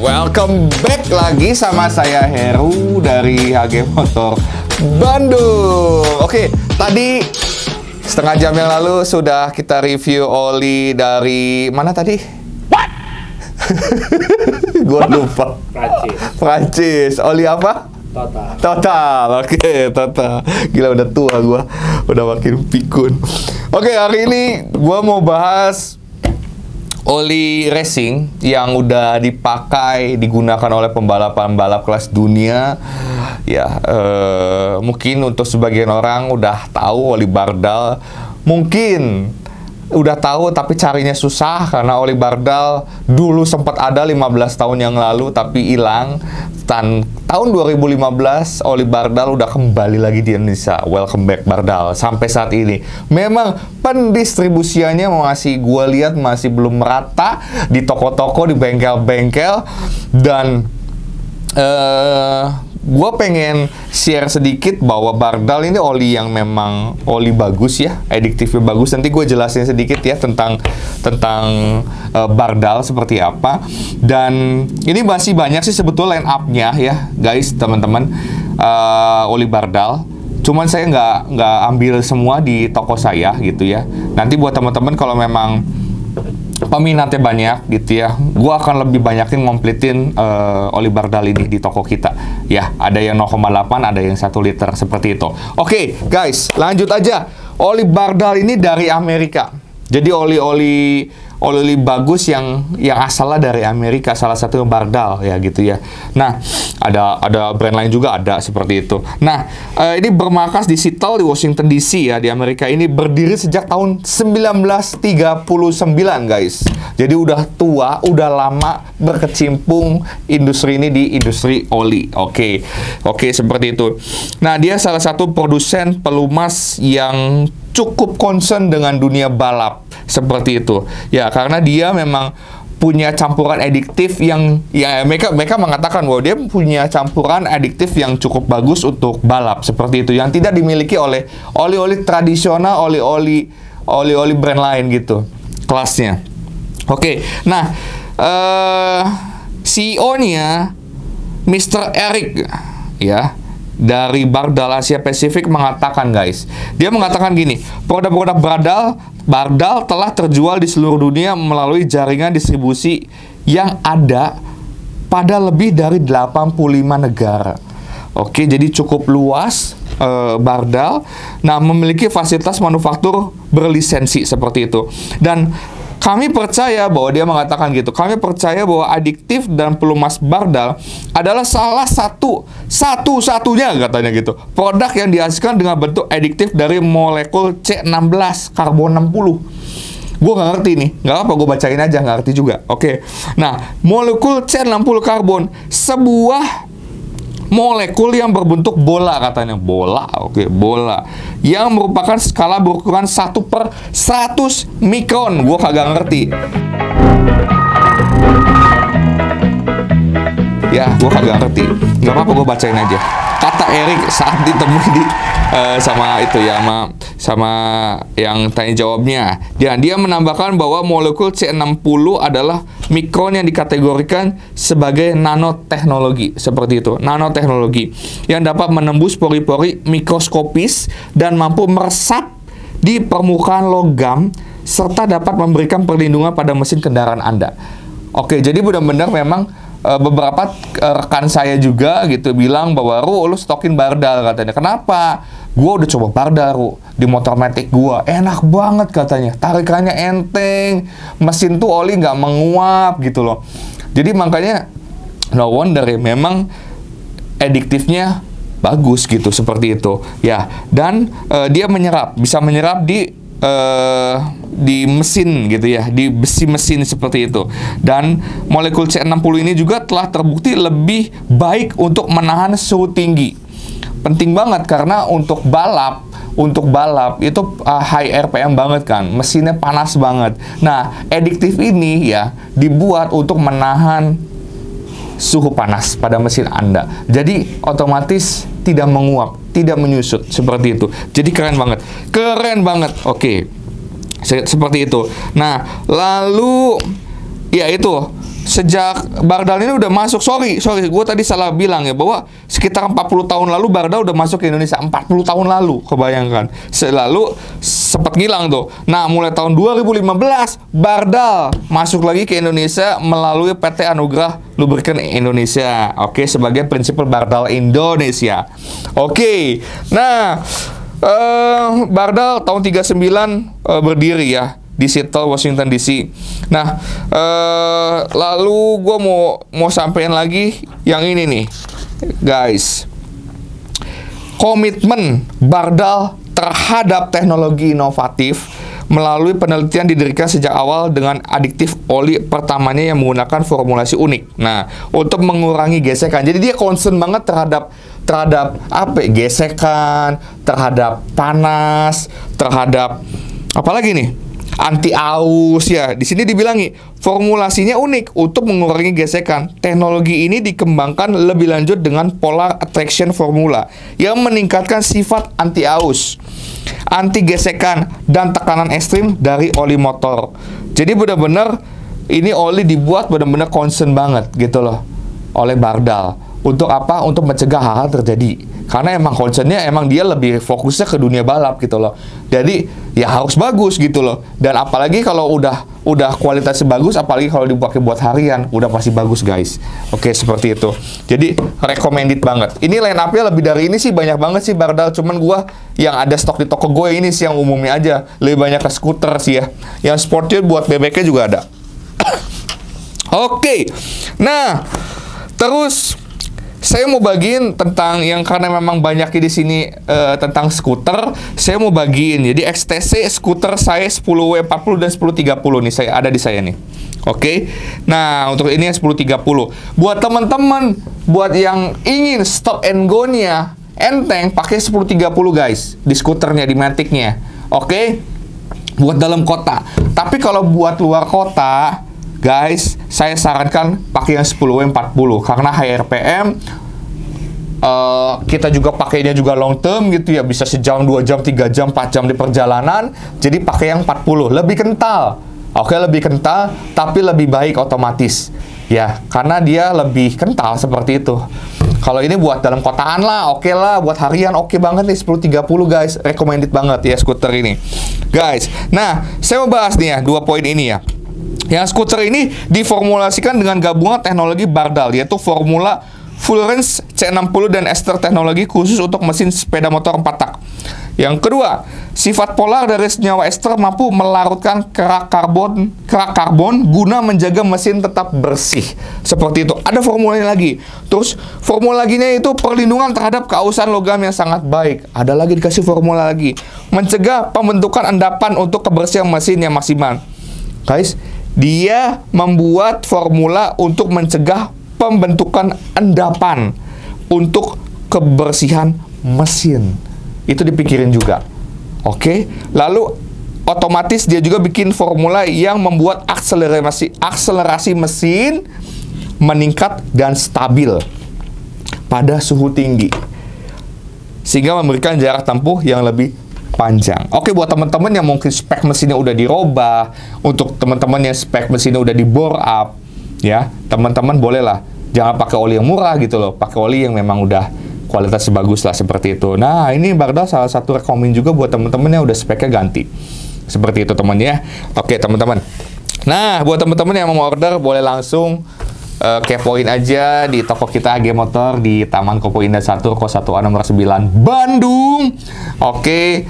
Welcome back lagi sama saya Heru dari HG Motor Bandung. Oke, tadi setengah jam yang lalu sudah kita review oli dari mana tadi? What? Gua lupa. Prancis. Oli apa? Total. Oke, Total. Gila udah tua gua. Udah makin pikun. Oke, hari ini gua mau bahas oli racing yang udah digunakan oleh pembalap-pembalap kelas dunia. Ya, mungkin untuk sebagian orang udah tahu oli Bardal. Mungkin udah tahu tapi carinya susah karena oli Bardal dulu sempat ada 15 tahun yang lalu tapi hilang. Tahun 2015 oli Bardal udah kembali lagi di Indonesia. Welcome back Bardal sampai saat ini. Memang pendistribusiannya masih gue lihat masih belum merata di toko-toko, di bengkel-bengkel, dan gue pengen share sedikit bahwa Bardal ini oli yang memang oli bagus ya, adiktifnya bagus. Nanti gue jelasin sedikit ya tentang Bardal seperti apa. Dan ini masih banyak sih sebetulnya line up-nya ya guys, teman-teman, oli Bardal. Cuman saya nggak ambil semua di toko saya gitu ya. Nanti buat teman-teman kalau memang peminatnya banyak gitu ya, gua akan lebih banyakin ngomplitin oli Bardal ini di toko kita ya. Ada yang 0,8, ada yang 1 liter seperti itu. Oke guys, lanjut aja. Oli Bardal ini dari Amerika. Jadi oli bagus yang asalnya dari Amerika, salah satu Bardal ya gitu ya. Nah, ada brand lain juga ada seperti itu. Nah, ini bermarkas di Seattle di Washington DC ya, di Amerika. Ini berdiri sejak tahun 1939 guys. Jadi udah tua, udah lama berkecimpung industri ini di industri oli. Oke, seperti itu. Nah, dia salah satu produsen pelumas yang cukup concern dengan dunia balap seperti itu ya, karena dia memang punya campuran adiktif yang ya mereka mengatakan bahwa dia punya campuran adiktif yang cukup bagus untuk balap seperti itu, yang tidak dimiliki oleh oli-oli tradisional, oli-oli brand lain gitu kelasnya. Oke, nah CEO-nya Mr. Eric ya dari Bardal Asia Pasifik mengatakan guys, dia mengatakan gini, produk-produk Bardal telah terjual di seluruh dunia melalui jaringan distribusi yang ada pada lebih dari 85 negara. Oke, jadi cukup luas Bardal. Nah, memiliki fasilitas manufaktur berlisensi seperti itu. Dan kami percaya bahwa dia mengatakan gitu. Kami percaya bahwa adiktif dan pelumas Bardal adalah salah satu-satunya katanya gitu, produk yang dihasilkan dengan bentuk adiktif dari molekul C16 karbon 60. Gue nggak ngerti nih, nggak apa, gue bacain aja, nggak ngerti juga. Oke. Nah, molekul C60 karbon, sebuah molekul yang berbentuk bola katanya. Bola, bola. Yang merupakan skala berukuran 1/100 mikron. Gue kagak ngerti. Ya, gue kagak ngerti. Gak apa-apa, gue bacain aja. Kata Eric saat ditemui sama itu ya, sama yang tanya jawabnya. Dia menambahkan bahwa molekul C60 adalah mikron yang dikategorikan sebagai nanoteknologi, seperti itu, nanoteknologi yang dapat menembus pori-pori mikroskopis dan mampu meresap di permukaan logam serta dapat memberikan perlindungan pada mesin kendaraan Anda. Oke, jadi benar-benar memang beberapa rekan saya juga gitu bilang bahwa lu stokin Bardal katanya. Kenapa? Gua udah coba Bardal di motor Matic gua, enak banget katanya, tarikannya enteng, mesin tuh oli nggak menguap gitu loh. Jadi makanya no wonder ya, memang adiktifnya bagus gitu, seperti itu ya. Dan dia bisa menyerap di mesin gitu ya, di besi mesin seperti itu. Dan molekul C60 ini juga telah terbukti lebih baik untuk menahan suhu tinggi. Penting banget karena untuk balap itu high RPM banget kan, mesinnya panas banget. Nah, adiktif ini ya dibuat untuk menahan suhu panas pada mesin Anda. Jadi otomatis tidak menguap, tidak menyusut seperti itu. Jadi keren banget. Keren banget. Oke. Seperti itu. Nah, lalu ya itu, sejak Bardal ini udah masuk, sorry, gue tadi salah bilang ya, bahwa sekitar 40 tahun lalu Bardal udah masuk ke Indonesia. 40 tahun lalu, kebayangkan. Lalu sempat ngilang tuh. Nah, mulai tahun 2015 Bardal masuk lagi ke Indonesia melalui PT Anugrah Lubrikan Indonesia. Oke, sebagai prinsipal Bardal Indonesia. Oke. Nah, Bardal tahun 39 berdiri ya di Seattle, Washington DC. Nah, lalu gue mau sampein lagi yang ini nih, guys. Komitmen Bardal terhadap teknologi inovatif melalui penelitian didirikan sejak awal dengan adiktif oli pertamanya yang menggunakan formulasi unik. Nah, untuk mengurangi gesekan. Jadi dia concern banget terhadap gesekan, terhadap panas, terhadap apalagi nih? Anti aus ya. Di sini dibilangi formulasinya unik untuk mengurangi gesekan. Teknologi ini dikembangkan lebih lanjut dengan polar attraction formula yang meningkatkan sifat anti aus, anti gesekan dan tekanan ekstrim dari oli motor. Jadi benar-benar ini oli dibuat benar-benar concern banget gitu loh oleh Bardal. Untuk apa? Untuk mencegah hal-hal terjadi. Karena emang concernnya, emang dia lebih fokusnya ke dunia balap gitu loh. Jadi ya harus bagus gitu loh. Dan apalagi kalau udah kualitasnya bagus, apalagi kalau dipakai buat harian, udah pasti bagus guys. Oke, seperti itu. Jadi recommended banget. Ini line up-nya lebih dari ini sih, banyak banget sih Bardal. Cuman gua yang ada stok di toko gue ini sih yang umumnya aja. Lebih banyak ke skuter sih ya. Yang sportnya buat bebeknya juga ada. Oke. Nah, terus saya mau bagiin tentang yang, karena memang banyak di sini tentang skuter, saya mau bagiin. Jadi XTC skuter saya 10W40 dan 1030 nih, ada di saya nih. Oke. Nah, untuk ini yang 1030. Buat teman-teman, buat yang ingin stop and go-nya enteng, pakai 1030 guys di skuternya, di Matic-nya. Oke. Buat dalam kota. Tapi kalau buat luar kota, guys, saya sarankan pakai yang 10W40 karena high RPM. Kita juga pakainya juga long term gitu ya, bisa sejam, 2 jam, 3 jam, 4 jam di perjalanan. Jadi pakai yang 40, lebih kental. Oke, lebih kental tapi lebih baik otomatis. Ya, karena dia lebih kental seperti itu. Kalau ini buat dalam kotaan lah, oke lah. Buat harian oke banget nih 1030 guys. Recommended banget ya skuter ini. Guys, nah saya mau bahas nih ya 2 poin ini ya. Yang skuter ini diformulasikan dengan gabungan teknologi Bardal, yaitu formula full range C60 dan ester teknologi khusus untuk mesin sepeda motor 4 tak. Yang kedua, sifat polar dari senyawa ester mampu melarutkan kerak karbon guna menjaga mesin tetap bersih. Seperti itu. Ada formulanya lagi. Terus formula laginya itu perlindungan terhadap keausan logam yang sangat baik. Ada lagi dikasih formula lagi. Mencegah pembentukan endapan untuk kebersihan mesin yang maksimal. Guys, dia membuat formula untuk mencegah pembentukan endapan untuk kebersihan mesin. Itu dipikirin juga. Oke. Lalu otomatis dia juga bikin formula yang membuat akselerasi mesin meningkat dan stabil pada suhu tinggi, sehingga memberikan jarak tempuh yang lebih panjang. Oke, buat teman-teman yang mungkin spek mesinnya udah dirubah, untuk teman-teman yang spek mesinnya udah di bore up, ya, teman-teman bolehlah jangan pakai oli yang murah gitu loh, pakai oli yang memang udah kualitasnya bagus lah, seperti itu. Nah, ini Bardal salah satu rekomend juga buat teman-teman yang udah speknya ganti. Seperti itu teman ya. Oke, teman-teman. Nah, buat teman-teman yang mau order boleh langsung kepoin aja di toko kita AG Motor di Taman Kopo Indah 1, Kos 1A nomor 9, Bandung. Oke,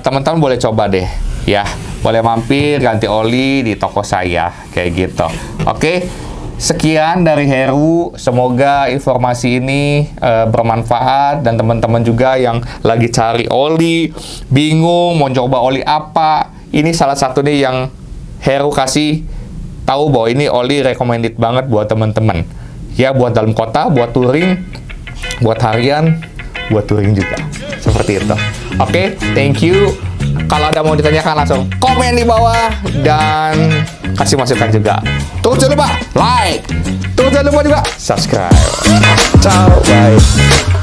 teman-teman boleh coba deh ya. Boleh mampir ganti oli di toko saya kayak gitu. Oke. Sekian dari Heru, semoga informasi ini bermanfaat dan teman-teman juga yang lagi cari oli, bingung mau coba oli apa, ini salah satu nih yang Heru kasih tahu bahwa ini oli recommended banget buat teman-teman. Ya buat dalam kota, buat touring, buat harian, buat touring juga. Seperti itu. Oke, thank you. Kalau ada mau ditanyakan langsung komen di bawah dan kasih masukan juga. Tunggu jangan lupa like, tunggu jangan lupa juga subscribe. Ciao, bye.